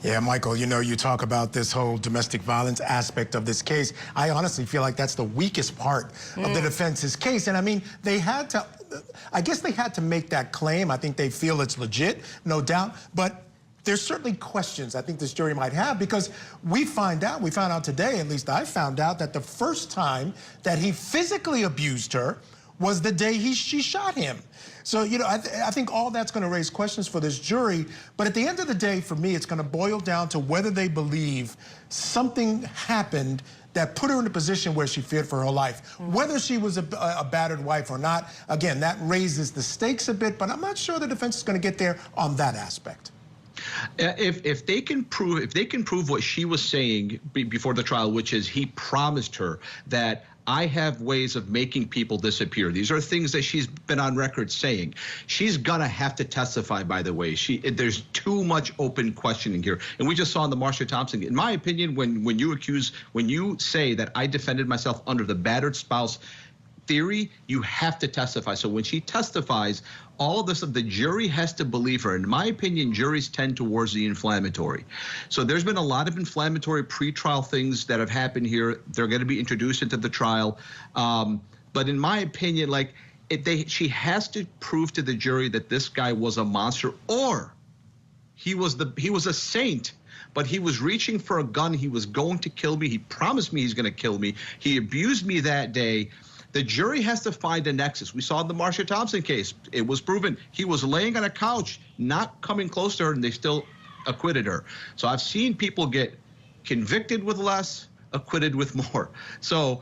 Yeah, Michael, you know, you talk about this whole domestic violence aspect of this case. I honestly feel like that's the weakest part of the defense's case. And I mean, they had to, I guess they had to make that claim. I think they feel it's legit, no doubt. But there's certainly questions I think this jury might have, because we found out today, at least I found out, that the first time that he physically abused her was the day she shot him. So, you know, I think all that's going to raise questions for this jury. But at the end of the day, for me, it's going to boil down to whether they believe something happened that put her in a position where she feared for her life. Whether she was a battered wife or not, again, that raises the stakes a bit, but I'm not sure the defense is going to get there on that aspect. If they can prove what she was saying before the trial, which is he promised her that I have ways of making people disappear. These are things that she's been on record saying. She's gonna have to testify, by the way. There's too much open questioning here. And we just saw in the Marsha Thompson, in my opinion, when you say that I defended myself under the battered spouse theory, you have to testify. So when she testifies, all of this, the jury has to believe her. In my opinion, juries tend towards the inflammatory. So there's been a lot of inflammatory pretrial things that have happened here. They're going to be introduced into the trial. But in my opinion, like she has to prove to the jury that this guy was a monster, or he was a saint, but he was reaching for a gun. He was going to kill me. He promised me he's going to kill me. He abused me that day. The jury has to find a nexus. We saw in the Marsha Thompson case, it was proven he was laying on a couch, not coming close to her, and they still acquitted her. So I've seen people get convicted with less, acquitted with more. So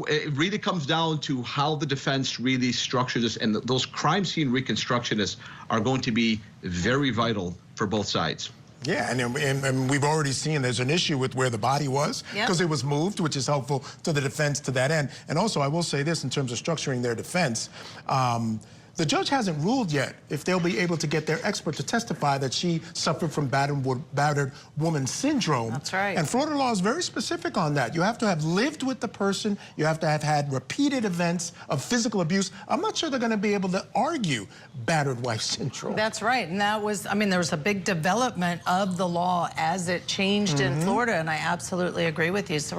it really comes down to how the defense really structures this, and those crime scene reconstructionists are going to be very vital for both sides. Yeah, and we've already seen there's an issue with where the body was, because it was moved, which is helpful to the defense to that end. And also, I will say this in terms of structuring their defense. The judge hasn't ruled yet if they'll be able to get their expert to testify that she suffered from battered woman syndrome. That's right. And Florida law is very specific on that. You have to have lived with the person. You have to have had repeated events of physical abuse. I'm not sure they're going to be able to argue battered wife syndrome. That's right. And that was, I mean, there was a big development of the law as it changed in Florida, and I absolutely agree with you. So we're